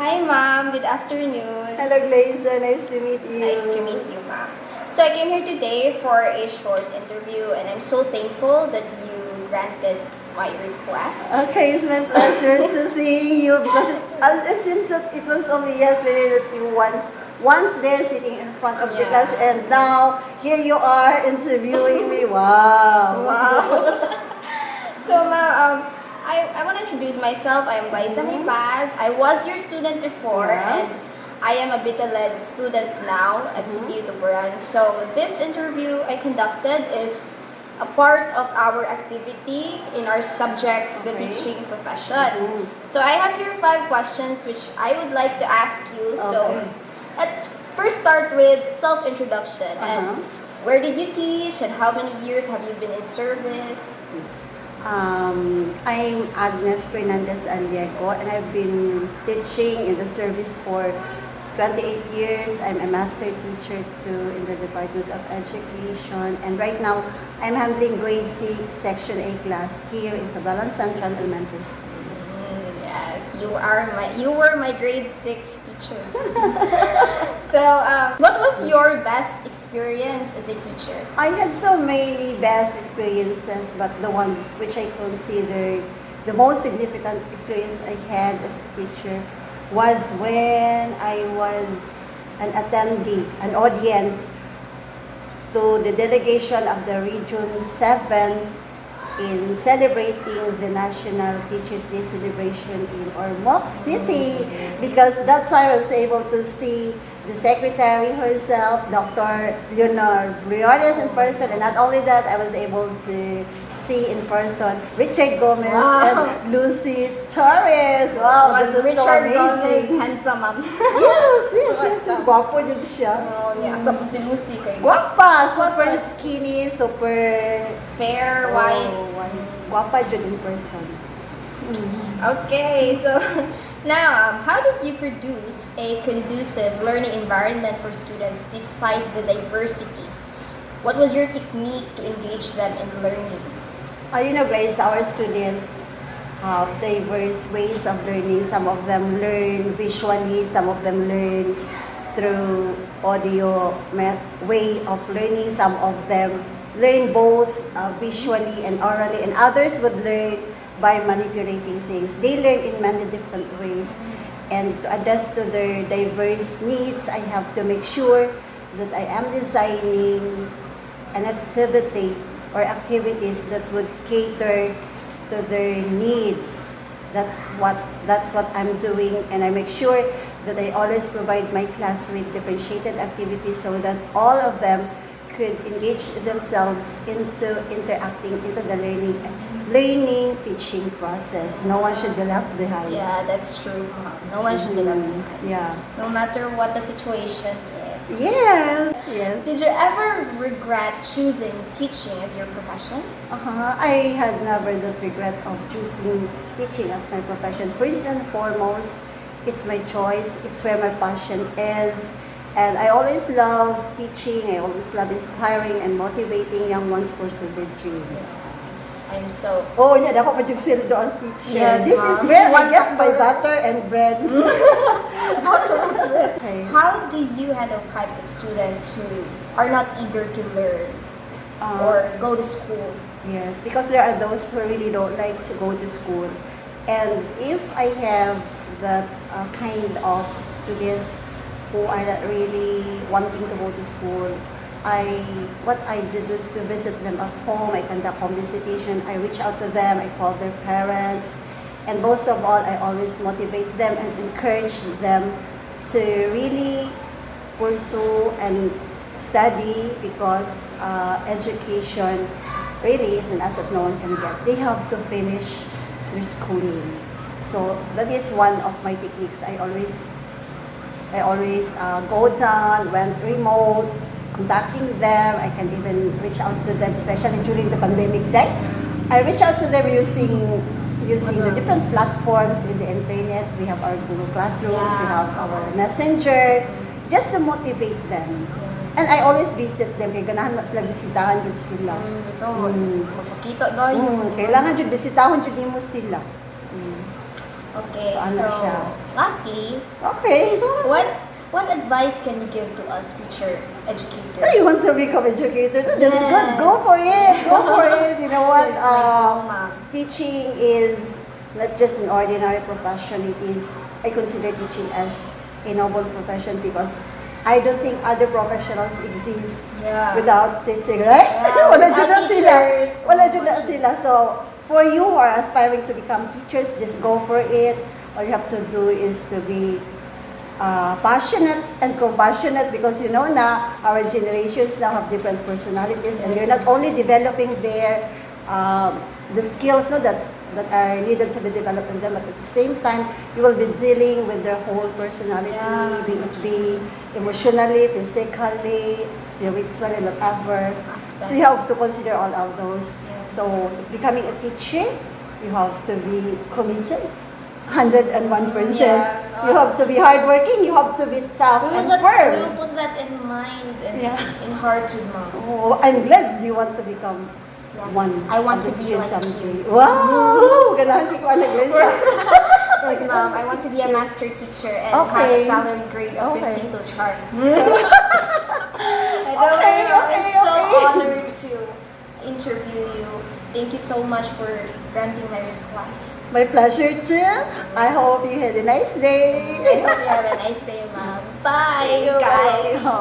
Hi, ma'am. Good afternoon. Hello, Glazer. Nice to meet you. Nice to meet you, ma'am. So I came here today for a short interview, and I'm so thankful that you granted my request. Okay, it's my pleasure to see you because it seems that it was only yesterday that you once there sitting in front of the Yeah. class, and now here you are interviewing me. Wow. Wow. So, ma'am, I want to introduce myself. I am Liza May Paz. I was your student before, Yeah. and I am a beta-led student now at City Tuburan. So, this interview I conducted is a part of our activity in our subject, the Okay. teaching profession. Mhm. So, I have here 5 questions which I would like to ask you. So, Okay. let's first start with self-introduction. And Uh-huh. where did you teach, and how many years have you been in service? I'm Agnes Fernandez Aliego, and I've been teaching in the service for 28 years. I'm a master teacher too in the Department of Education, and right now I'm handling grade 6 section A class here in Tabalan Central Elementary School. Yes, you were my grade 6 teacher. So, what was your best experience as a teacher? I had so many best experiences, but the one which I consider the most significant experience I had as a teacher was when I was an attendee, an audience to the delegation of the Region 7 in celebrating the National Teachers Day celebration in Ormoc City, because that time I was able to see the secretary herself, Dr. Leonor Briones in person, and not only that, I was able to see in person Richard Gomez Wow. and Lucy Torres. Wow, Was this is so Richard Gomez amazing. handsome, ma'am? Yes. Gwapo yun siya. Oh, yeah. Tapos si Lucy kay Gwapa, super Was- skinny, super fair, white. Gwapa dyan in person. Okay, so now, how did you produce a conducive learning environment for students despite the diversity? What was your technique to engage them in learning? You know, guys, our students have diverse ways of learning. Some of them learn visually, some of them learn through audio way of learning. Some of them learn both visually and orally, and others would learn by manipulating things. They learn in many different ways. And to address to their diverse needs, I have to make sure that I am designing an activity or activities that would cater to their needs. That's what I'm doing, and I make sure that I always provide my class with differentiated activities so that all of them could engage themselves into interacting into the learning teaching process. No one should be left behind. Yeah, that's true. No one should be left behind. Yeah. No matter what the situation is. Yes. Did you ever regret choosing teaching as your profession? I had never the regret of choosing teaching as my profession. First and foremost, it's my choice. It's where my passion is. And I always love teaching. I always love inspiring and motivating young ones to pursue their dreams. I'm so... Oh, yeah, ako pa yung sildo ang teacher. Yes, This ma'am. is where I One get my factor. butter and bread. Okay. How do you handle types of students who are not eager to learn or go to school? Yes, because there are those who really don't like to go to school. And if I have that kind of students who are not really wanting to go to school, what I did was to visit them at home. I conduct home visitation. I reach out to them. I call their parents. And most of all, I always motivate them and encourage them to really pursue and study, because education really is an asset no one can get. They have to finish their schooling. So that is one of my techniques. I always go down, went remote, contacting them. I can even reach out to them, especially during the pandemic day. I reach out to them using the different platforms in the internet. We have our Google Classrooms, we have our Messenger, just to motivate them. And I always visit them, kaya ganahan mo sila, bisitahan jud sila. Makakita tayo. Kailangan jud bisitahan jud nimo sila. Okay, So, ano so siya? lastly, Okay. what advice can you give to us future educators? You want to become educator? That's Yes. good. Go for it. Go for it. You know what? That's my goal, ma'am. Teaching is not just an ordinary profession. It is, I consider teaching as a noble profession because I don't think other professionals exist Yeah. without teaching, right? Yeah, Wala without dyan na sila. teachers, Wala dyan na unfortunately. sila. So, for you who are aspiring to become teachers, just go for it. All you have to do is to be passionate and compassionate because you know na our generations now have different personalities and you're not only developing their the skills no, that are needed to be developed in them, but at the same time you will be dealing with their whole personality, Yeah. be it be emotionally, physically, spiritually, whatever. So you have to consider all of those. Yes. So becoming a teacher, you have to be committed. 101%. Yes. You have to be hardworking, you have to be tough We and will firm. put that in mind and Yeah. in heart, ma'am. Oh, I'm glad you want to become Yes. one. I want of to the be teachers like someday. you. Wow! Ganahan ko ano Yes, ma'am. I want to be a master teacher and have Okay. a salary grade of Okay. 15 to chart. Okay, I'm so okay. honored to interview you. Thank you so much for granting my request. My pleasure too. I hope you had a nice day. I hope you have a nice day, ma'am. Bye, You're guys. welcome.